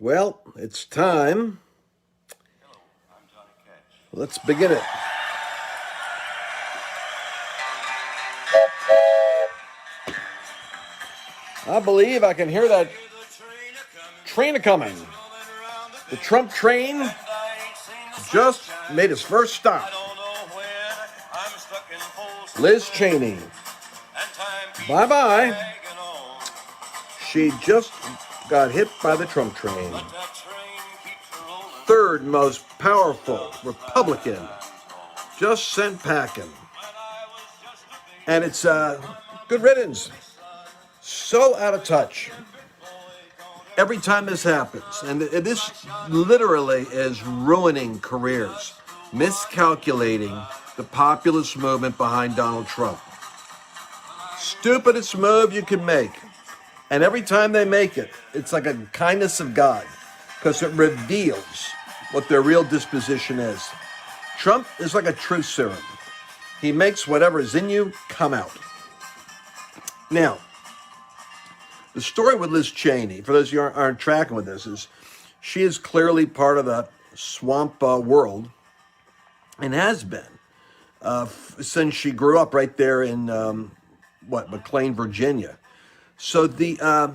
Well, it's time. Let's begin it. I believe I can hear that train a-coming. The Trump train just made its first stop. Liz Cheney. Bye-bye. She just got hit by the Trump train. Third most powerful Republican just sent packing. And it's good riddance. So out of touch. Every time this happens, and this literally is ruining careers, miscalculating the populist movement behind Donald Trump. Stupidest move you can make. And every time they make it, it's like a kindness of God, because it reveals what their real disposition is. Trump is like a truth serum. He makes whatever is in you come out. Now, the story with Liz Cheney, for those of you who aren't tracking with this, is she is clearly part of the swamp world and has been since she grew up right there in, McLean, Virginia. So the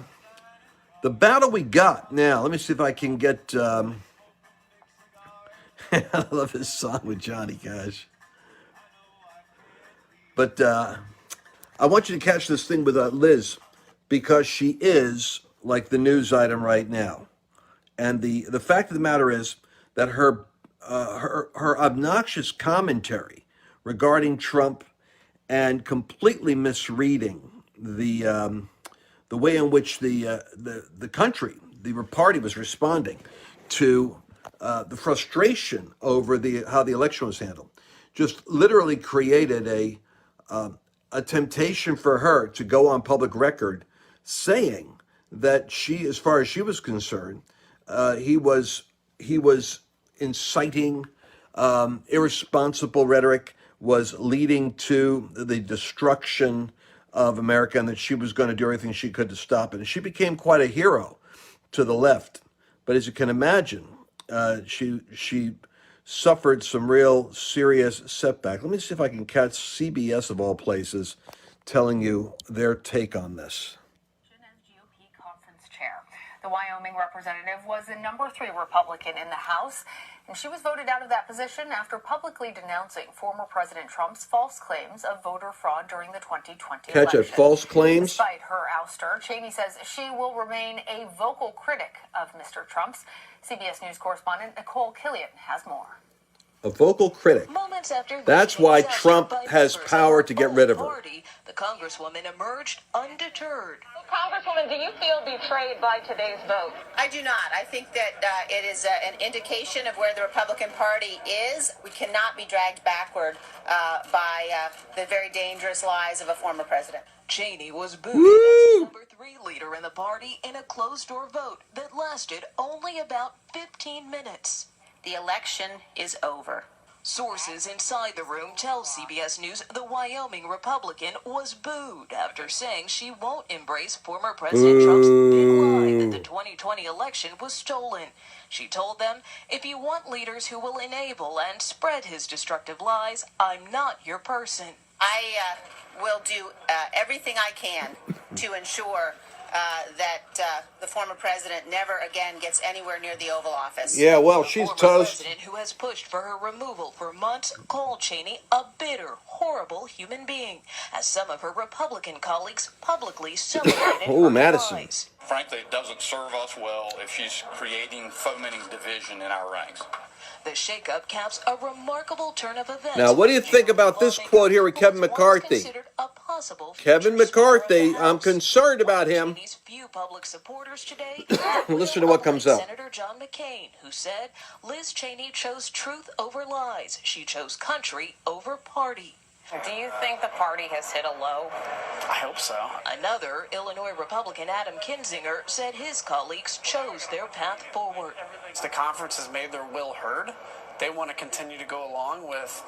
battle we got now, let me see if I can get, I love this song with Johnny Cash. But I want you to catch this thing with Liz, because she is like the news item right now. And the fact of the matter is that her obnoxious commentary regarding Trump and completely misreading the way in which the country, the party, was responding to the frustration over how the election was handled, just literally created a temptation for her to go on public record saying that she, as far as she was concerned, he was inciting irresponsible rhetoric, was leading to the destruction of America, and that she was going to do everything she could to stop it. And she became quite a hero to the left. But as you can imagine, she suffered some real serious setback. Let me see if I can catch CBS, of all places, telling you their take on this. As GOP conference chair, the Wyoming representative was the number 3 Republican in the House, and she was voted out of that position after publicly denouncing former President Trump's false claims of voter fraud during the 2020 Catch election. it, false claims. Despite her ouster, Cheney says she will remain a vocal critic of Mr. Trump's. CBS News correspondent Nicole Killian has more. A vocal critic. That's why Trump has power to get rid of her. The Congresswoman emerged undeterred. Congresswoman, do you feel betrayed by today's vote? I do not. I think that it is an indication of where the Republican Party is. We cannot be dragged backward by the very dangerous lies of a former president. Cheney was booted as the number 3 leader in the party in a closed-door vote that lasted only about 15 minutes. The election is over. Sources inside the room tell CBS News the Wyoming Republican was booed after saying she won't embrace former President Trump's big lie that the 2020 election was stolen. She told them, "If you want leaders who will enable and spread his destructive lies, I'm not your person." I will do everything I can to ensure that the former president never again gets anywhere near the Oval Office. Yeah, well, she's toast. The president, who has pushed for her removal for months, called Cheney a bitter, horrible human being, as some of her Republican colleagues publicly celebrated her Madison. demise. Frankly, it doesn't serve us well if she's fomenting division in our ranks. The shakeup caps a remarkable turn of events. Now, what do you think about this quote here with Kevin McCarthy? Kevin McCarthy, I'm concerned about him. Few public supporters today. Listen to what comes up. Senator John McCain, who said Liz Cheney chose truth over lies. She chose country over party. Do you think the party has hit a low? I hope so. Another, Illinois Republican Adam Kinzinger, said his colleagues chose their path forward. The conference has made their will heard. They want to continue to go along with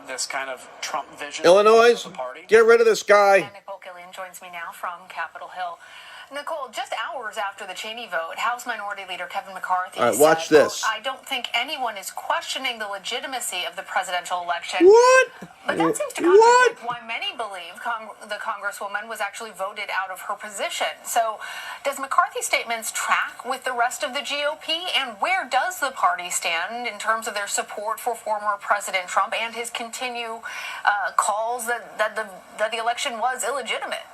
this kind of Trump vision. Illinois, of the party. get rid of this guy. And Nicole Killian joins me now from Capitol Hill. Nicole, just hours after the Cheney vote, House Minority Leader Kevin McCarthy All right, watch said, this. I don't think anyone is questioning the legitimacy of the presidential election. What? But that seems to contradict why many believe the Congresswoman was actually voted out of her position. So does McCarthy's statements track with the rest of the GOP? And where does the party stand in terms of their support for former President Trump and his continued calls that the election was illegitimate?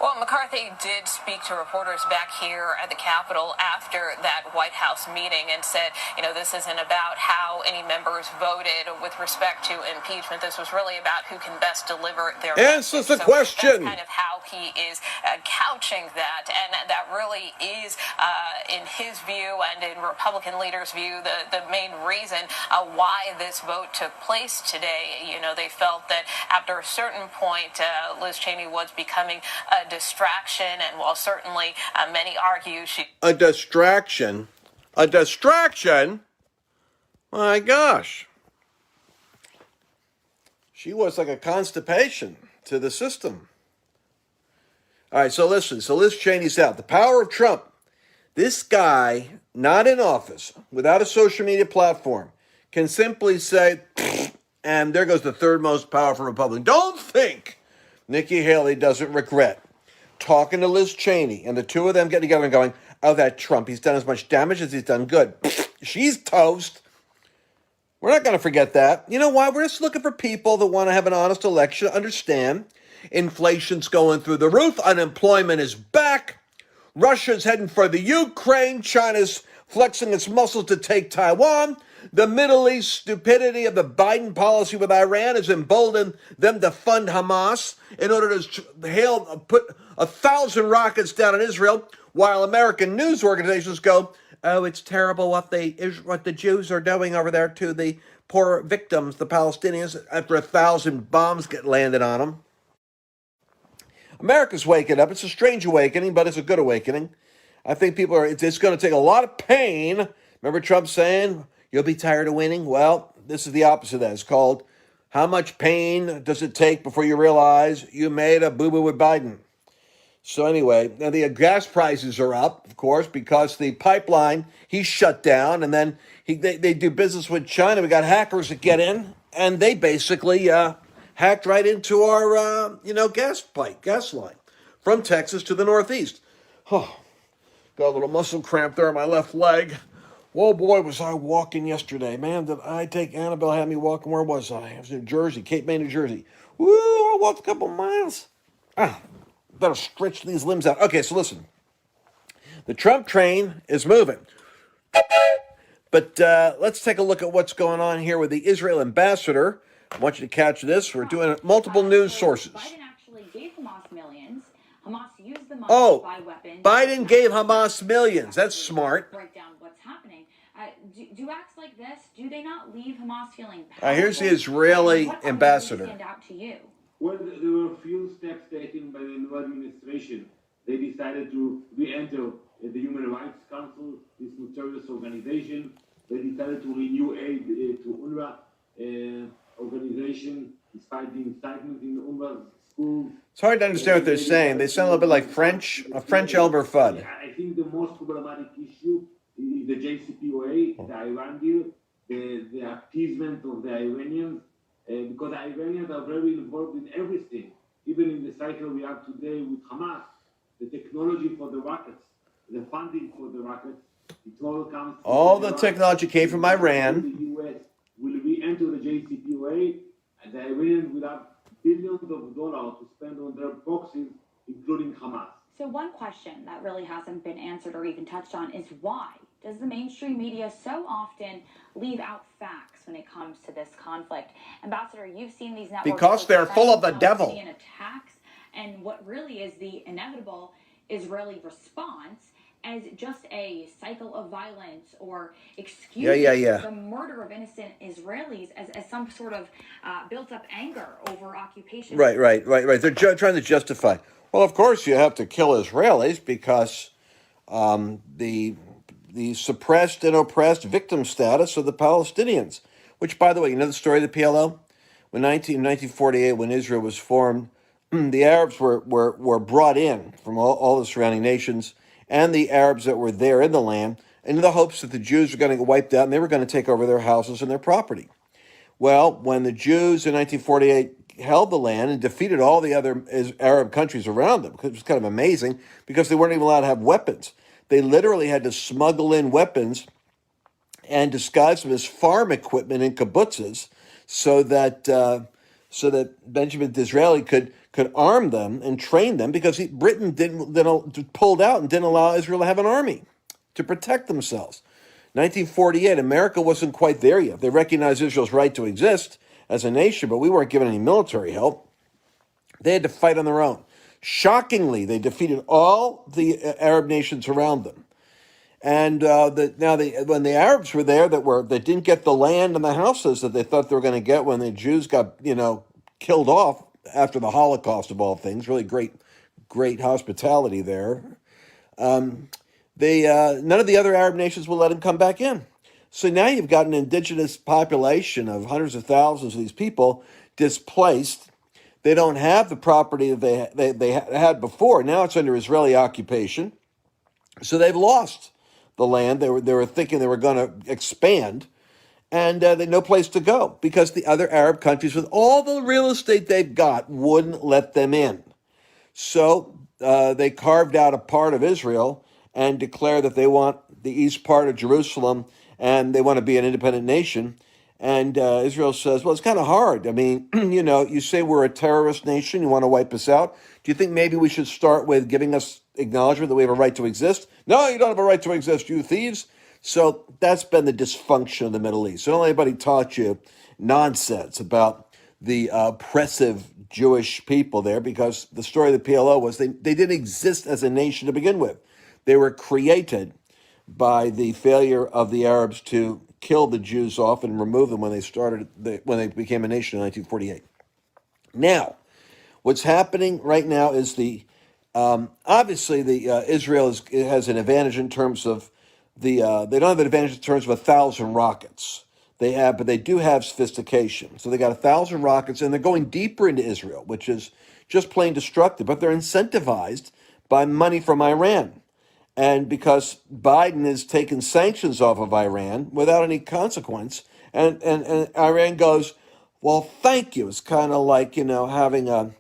Well, McCarthy did speak to reporters back here at the Capitol after that White House meeting and said, this isn't about how any members voted with respect to impeachment. This was really about who can best deliver their answers the message. question. That's kind of how he is couching that, and that really is, in his view and in Republican leaders' view, the main reason why this vote took place today. They felt that after a certain point, Liz Cheney was becoming a distraction, and while certainly many argue she... A distraction? A distraction? My gosh. She was like a constipation to the system. All right, so listen. So Liz Cheney's out. The power of Trump. This guy, not in office, without a social media platform, can simply say, and there goes the third most powerful Republican. Don't think Nikki Haley doesn't regret talking to Liz Cheney and the two of them getting together and going, oh, that Trump, he's done as much damage as he's done good. She's toast. We're not going to forget that. You know why? We're just looking for people that want to have an honest election, understand inflation's going through the roof, unemployment is back, Russia's heading for the Ukraine, China's flexing its muscles to take Taiwan, the Middle East stupidity of the Biden policy with Iran has emboldened them to fund Hamas in order to put 1,000 rockets down on Israel, while American news organizations go, oh, it's terrible what the Jews are doing over there to the poor victims, the Palestinians, after 1,000 bombs get landed on them. America's waking up. It's a strange awakening, but it's a good awakening. I think it's going to take a lot of pain. Remember Trump saying, you'll be tired of winning? Well, this is the opposite of that. It's called, how much pain does it take before you realize you made a boo-boo with Biden? So anyway, now the gas prices are up, of course, because the pipeline, he's shut down, and then they do business with China. We got hackers that get in, and they basically hacked right into our, gas line from Texas to the Northeast. Oh, got a little muscle cramp there on my left leg. Whoa, boy, was I walking yesterday. Man, did I take Annabelle had me walking. Where was I? I was in New Jersey, Cape May, New Jersey. Woo, I walked a couple miles. Better stretch these limbs out. Okay, so listen. The Trump train is moving. But let's take a look at what's going on here with the Israel ambassador. I want you to catch this. We're doing multiple news sources. Biden actually gave Hamas millions. Hamas used the money to buy weapons. Biden gave Hamas millions. That's smart. Break down what's happening. Do acts like this, do they not leave Hamas feeling powerful? Here's the Israeli ambassador. Stand out to you? Well, there were a few steps taken by the new administration. They decided to re-enter the Human Rights Council, this notorious organization. They decided to renew aid to UNRWA organization, despite the incitement in UNRWA schools. It's hard to understand what they're saying. They sound a little bit like a French Elmer Fudd. I think the most problematic issue is the JCPOA, the Iran deal, the appeasement of the Iranians. Because the Iranians are very involved in everything, even in the cycle we have today with Hamas, the technology for the rockets, the funding for the rockets, it all comes. All the technology came from Iran. The U.S. will re-enter the JCPOA, and the Iranians will have billions of dollars to spend on their proxies, including Hamas. So one question that really hasn't been answered or even touched on is why does the mainstream media so often leave out facts when it comes to this conflict? Ambassador, you've seen these networks because they're full of the devil. Attacks, and what really is the inevitable Israeli response as just a cycle of violence or excusing the murder of innocent Israelis as some sort of built-up anger over occupation. Right. They're trying to justify. Well, of course you have to kill Israelis because the suppressed and oppressed victim status of the Palestinians, which, by the way, you know the story of the PLO? In 1948, when Israel was formed, the Arabs were brought in from all the surrounding nations and the Arabs that were there in the land in the hopes that the Jews were going to get wiped out and they were going to take over their houses and their property. Well, when the Jews in 1948 held the land and defeated all the other Arab countries around them, it was kind of amazing because they weren't even allowed to have weapons. They literally had to smuggle in weapons and disguise them as farm equipment in kibbutzes so that Benjamin Disraeli could arm them and train them because Britain pulled out and didn't allow Israel to have an army to protect themselves. 1948, America wasn't quite there yet. They recognized Israel's right to exist as a nation, but we weren't given any military help. They had to fight on their own. Shockingly, they defeated all the Arab nations around them. And when the Arabs were there that didn't get the land and the houses that they thought they were going to get when the Jews got killed off after the Holocaust of all things, really great hospitality there. None of the other Arab nations will let them come back in. So now you've got an indigenous population of hundreds of thousands of these people displaced. They don't have the property that they had before. Now it's under Israeli occupation. So they've lost the land. They were thinking they were going to expand, and they had no place to go because the other Arab countries, with all the real estate they've got, wouldn't let them in. So they carved out a part of Israel and declared that they want the east part of Jerusalem and they want to be an independent nation. And Israel says, well, it's kind of hard. I mean, you say we're a terrorist nation. You want to wipe us out. Do you think maybe we should start with giving us acknowledgement that we have a right to exist? No, you don't have a right to exist, you thieves. So that's been the dysfunction of the Middle East. So don't let anybody taught you nonsense about the oppressive Jewish people there, because the story of the PLO was they didn't exist as a nation to begin with. They were created by the failure of the Arabs to kill the Jews off and remove them when they became a nation in 1948. Now, what's happening right now is obviously Israel has an advantage in terms of they don't have an advantage in terms of 1,000 rockets. But they do have sophistication. So they got 1,000 rockets, and they're going deeper into Israel, which is just plain destructive. But they're incentivized by money from Iran. And because Biden has taken sanctions off of Iran without any consequence, and Iran goes, well, thank you. It's kind of like, having a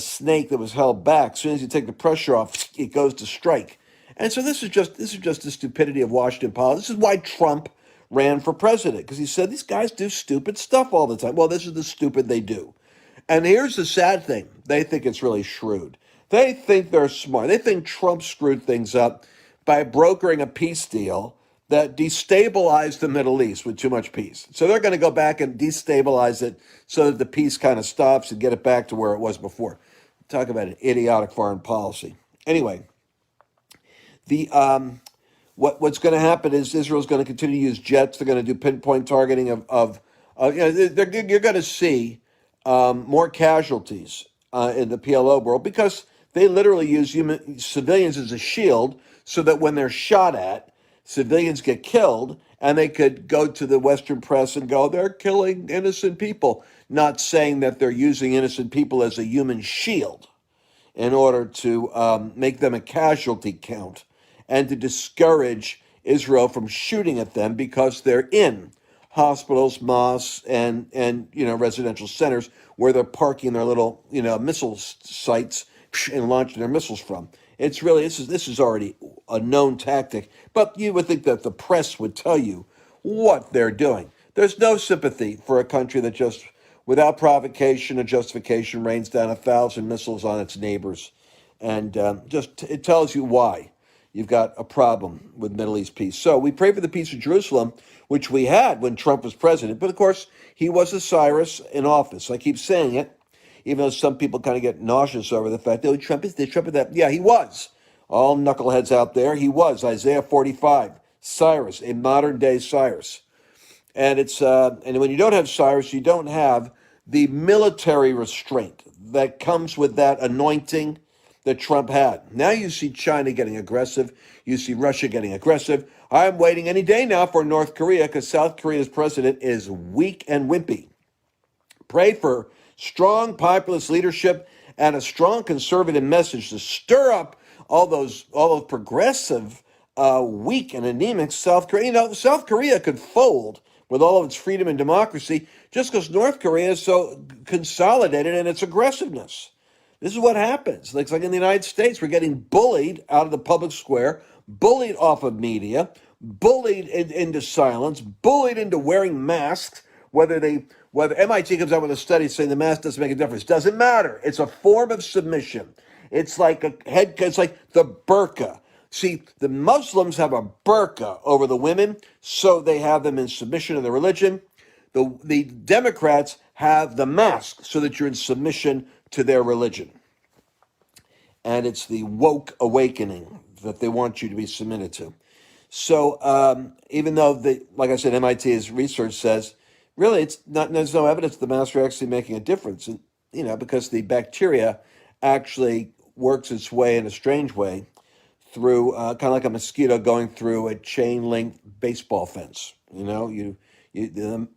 snake that was held back. As soon as you take the pressure off, it goes to strike. And so this is just the stupidity of Washington politics. This is why Trump ran for president, because he said these guys do stupid stuff all the time. Well, this is the stupid they do. And here's the sad thing. They think it's really shrewd. They think they're smart. They think Trump screwed things up by brokering a peace deal that destabilized the Middle East with too much peace. So they're going to go back and destabilize it so that the peace kind of stops and get it back to where it was before. Talk about an idiotic foreign policy. Anyway, what's going to happen is Israel's going to continue to use jets. They're going to do pinpoint targeting you're going to see more casualties in the PLO world because they literally use civilians as a shield so that when they're shot at, civilians get killed, and they could go to the Western press and go, they're killing innocent people, not saying that they're using innocent people as a human shield in order to make them a casualty count and to discourage Israel from shooting at them because they're in hospitals, mosques, and residential centers where they're parking their little missile sites and launching their missiles from. It's really this is already a known tactic, but you would think that the press would tell you what they're doing. There's no sympathy for a country that just, without provocation or justification, rains down 1,000 missiles on its neighbors, and just it tells you why you've got a problem with Middle East peace. So we pray for the peace of Jerusalem, which we had when Trump was president, but of course he was a Cyrus in office. I keep saying it, even though some people kind of get nauseous over the fact, oh, Trump is this, Trump is that. Yeah, he was. All knuckleheads out there, he was. Isaiah 45, Cyrus, a modern day Cyrus. And and when you don't have Cyrus, you don't have the military restraint that comes with that anointing that Trump had. Now you see China getting aggressive. You see Russia getting aggressive. I'm waiting any day now for North Korea because South Korea's president is weak and wimpy. Pray for strong populist leadership and a strong conservative message to stir up all those progressive, weak and anemic South Korea. South Korea could fold with all of its freedom and democracy just because North Korea is so consolidated in its aggressiveness. This is what happens. It's like in the United States, we're getting bullied out of the public square, bullied off of media, bullied into silence, bullied into wearing masks, whether MIT comes out with a study saying the mask doesn't make a difference. Doesn't matter. It's a form of submission. It's like it's like the burqa. See, the Muslims have a burqa over the women, so they have them in submission to their religion. The Democrats have the mask so that you're in submission to their religion. And it's the woke awakening that they want you to be submitted to. So even though, like I said, MIT's research says, really, there's no evidence the masks are actually making a difference. And, because the bacteria actually works its way in a strange way through kind of like a mosquito going through a chain-link baseball fence. The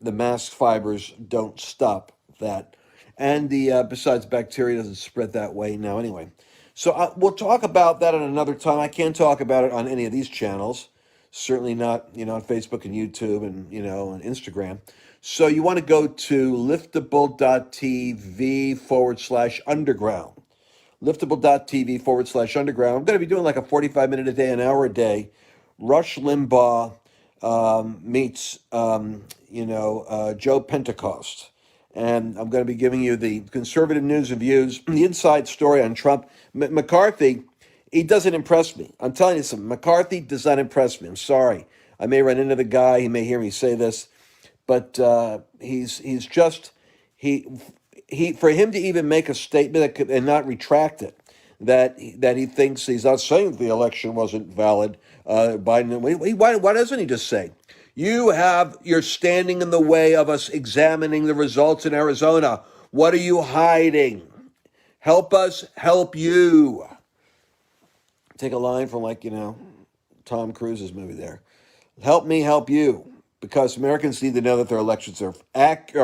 mask fibers don't stop that. And besides, bacteria doesn't spread that way now anyway. So we'll talk about that at another time. I can't talk about it on any of these channels. Certainly not, on Facebook and YouTube and, and Instagram. So you want to go to liftable.tv/underground. Liftable.tv/underground. I'm going to be doing like a 45-minute a day, an hour a day. Rush Limbaugh meets, Joe Pentecost. And I'm going to be giving you the conservative news and views, the inside story on Trump. McCarthy, he doesn't impress me. I'm telling you something. McCarthy does not impress me. I'm sorry. I may run into the guy. He may hear me say this. But he's just, for him to even make a statement and not retract it, that he thinks he's not saying the election wasn't valid. Biden, why doesn't he just say, you're standing in the way of us examining the results in Arizona. What are you hiding? Help us help you. Take a line from Tom Cruise's movie there. Help me help you. Because Americans need to know that their elections are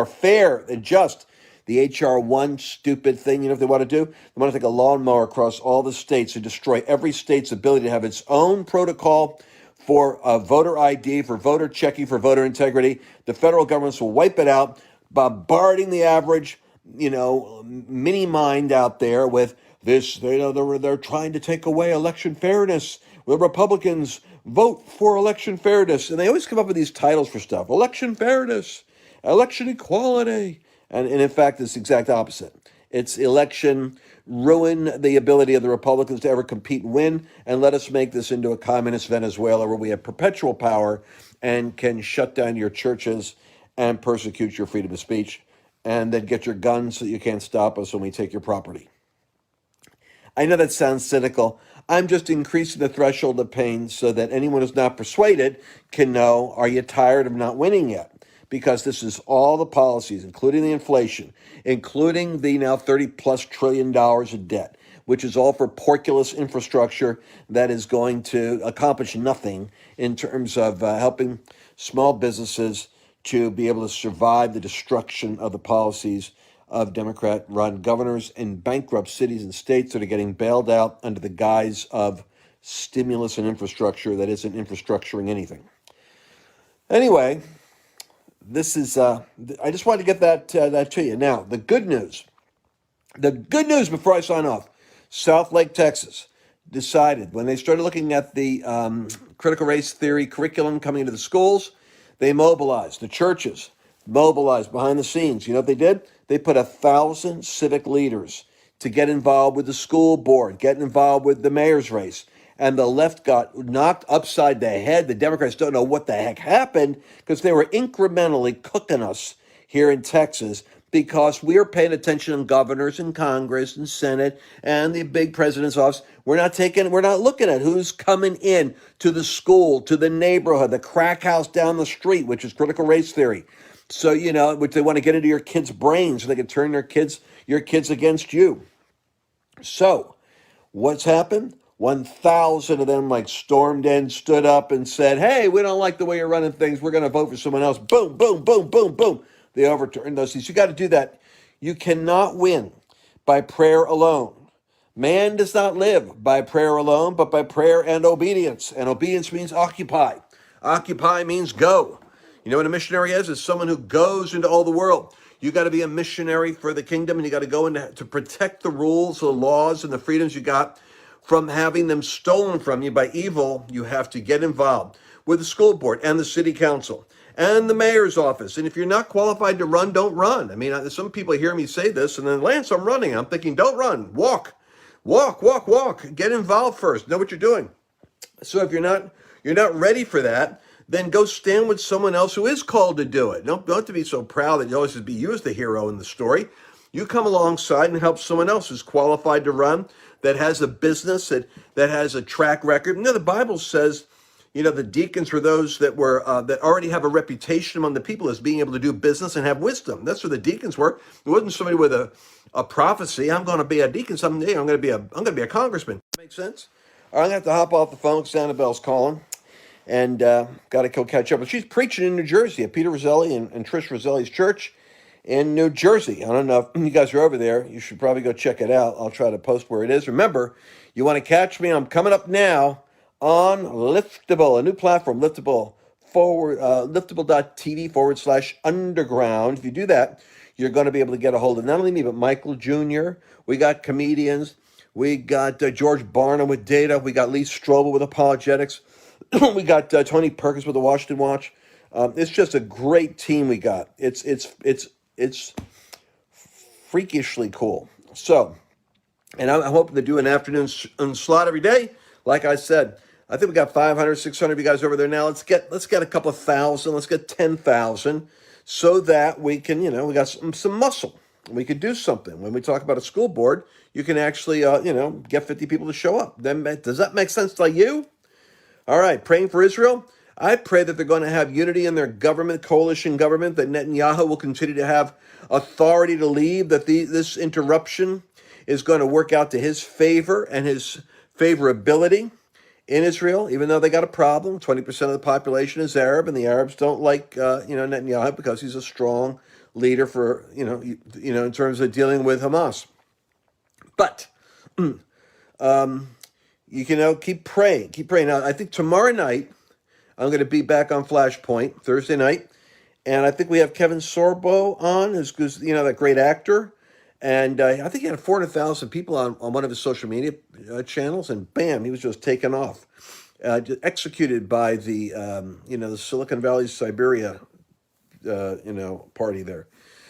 fair and just. The H.R. 1 stupid thing, if they want to do, they want to take a lawnmower across all the states and destroy every state's ability to have its own protocol for voter ID, for voter checking, for voter integrity. The federal governments will wipe it out, bombarding the average, mini mind out there with this. They're trying to take away election fairness. The Republicans vote for election fairness. And they always come up with these titles for stuff. Election fairness, election equality. And in fact, it's the exact opposite. It's election ruin the ability of the Republicans to ever compete and win, and let us make this into a communist Venezuela where we have perpetual power and can shut down your churches and persecute your freedom of speech, and then get your guns so you can't stop us when we take your property. I know that sounds cynical. I'm just increasing the threshold of pain so that anyone who's not persuaded can know, are you tired of not winning yet? Because this is all the policies, including the inflation, including the now $30+ trillion of debt, which is all for porculous infrastructure that is going to accomplish nothing in terms of helping small businesses to be able to survive the destruction of the policies of Democrat-run governors in bankrupt cities and states that are getting bailed out under the guise of stimulus and infrastructure that isn't infrastructuring anything. Anyway, this is I just wanted to get that to you. Now, the good news. The good news before I sign off, South Lake, Texas, decided when they started looking at the critical race theory curriculum coming into the schools, they mobilized. The churches mobilized behind the scenes. You know what they did? They put 1,000 civic leaders to get involved with the school board, get involved with the mayor's race. And the left got knocked upside the head. The Democrats don't know what the heck happened because they were incrementally cooking us here in Texas because we are paying attention to governors and Congress and Senate and the big president's office. We're not looking at who's coming in to the school, to the neighborhood, the crack house down the street, which is critical race theory. So, which they want to get into your kids' brains so they can turn your kids against you. So, what's happened? 1,000 of them stormed in, stood up and said, hey, we don't like the way you're running things. We're going to vote for someone else. Boom, boom, boom, boom, boom. They overturned those seats. You got to do that. You cannot win by prayer alone. Man does not live by prayer alone, but by prayer and obedience. And obedience means occupy. Occupy means go. You know what a missionary is? It's someone who goes into all the world. You got to be a missionary for the kingdom, and you got to go in to protect the rules, the laws, and the freedoms you got from having them stolen from you by evil. You have to get involved with the school board and the city council and the mayor's office. And if you're not qualified to run, don't run. I mean, some people hear me say this, and then, Lance, I'm running. I'm thinking, don't run. Walk. Walk, walk, walk. Get involved first. Know what you're doing. So if you're not ready for that, then go stand with someone else who is called to do it. Don't have to be so proud that you always have to be you as the hero in the story. You come alongside and help someone else who's qualified to run, that has a business, that has a track record. The Bible says, the deacons were those that were that already have a reputation among the people as being able to do business and have wisdom. That's what the deacons were. It wasn't somebody with a prophecy. I'm going to be a deacon someday. I'm going to be a congressman. Make sense? All right, I'm going to have to hop off the phone because Annabelle's calling. And got to go catch up. But she's preaching in New Jersey at Peter Roselli and Trish Roselli's church in New Jersey. I don't know if you guys are over there. You should probably go check it out. I'll try to post where it is. Remember, you want to catch me? I'm coming up now on Liftable, a new platform, Liftable, liftable.tv/underground. If you do that, you're going to be able to get a hold of not only me, but Michael Jr. We got comedians. We got George Barnum with data. We got Lee Strobel with apologetics. We got Tony Perkins with the Washington Watch. It's just a great team we got. It's freakishly cool. So, and I'm hoping to do an afternoon slot every day. Like I said, I think we got 500, 600 of you guys over there now. Let's get a couple of thousand. Let's get 10,000 so that we can, we got some muscle. We could do something. When we talk about a school board, you can actually, get 50 people to show up. Then does that make sense to you? All right, praying for Israel. I pray that they're going to have unity in their government, coalition government, that Netanyahu will continue to have authority to lead, that this interruption is going to work out to his favor and his favorability in Israel, even though they got a problem. 20% of the population is Arab, and the Arabs don't like Netanyahu because he's a strong leader for, in terms of dealing with Hamas. But you can keep praying. Now, I think tomorrow night, I'm going to be back on Flashpoint, Thursday night. And I think we have Kevin Sorbo on, who's that great actor. And I think he had 400,000 people on one of his social media channels. And bam, he was just taken off. Executed by the, the Silicon Valley Siberia, party there.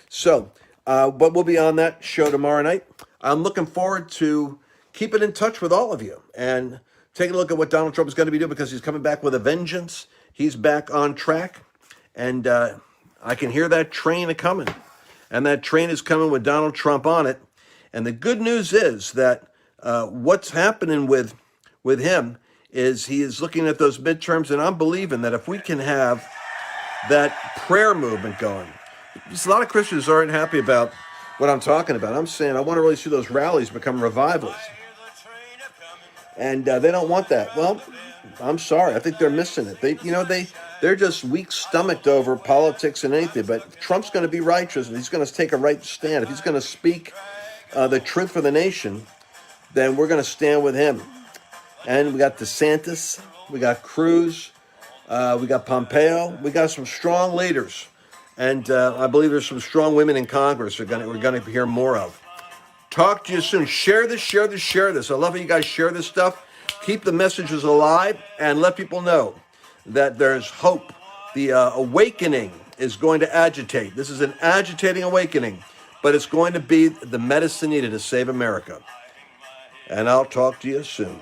So, but we'll be on that show tomorrow night. I'm looking forward to keeping in touch with all of you and taking a look at what Donald Trump is going to be doing, because he's coming back with a vengeance. He's back on track, and I can hear that train coming, and that train is coming with Donald Trump on it. And the good news is that what's happening with him is he is looking at those midterms, and I'm believing that if we can have that prayer movement going, there's a lot of Christians aren't happy about what I'm talking about. I'm saying I want to really see those rallies become revivals. And they don't want that. Well, I'm sorry. I think they're missing it. They're just weak-stomached over politics and anything. But Trump's going to be righteous, and he's going to take a right stand. If he's going to speak the truth for the nation, then we're going to stand with him. And we got DeSantis, we got Cruz, we got Pompeo, we got some strong leaders. And I believe there's some strong women in Congress we're going to hear more of. Talk to you soon. Share this, share this, share this. I love how you guys share this stuff. Keep the messages alive and let people know that there's hope. The awakening is going to agitate. This is an agitating awakening, but it's going to be the medicine needed to save America. And I'll talk to you soon.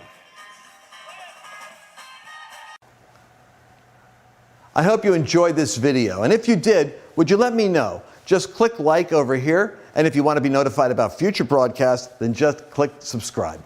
I hope you enjoyed this video. And if you did, would you let me know? Just click like over here. And if you want to be notified about future broadcasts, then just click subscribe.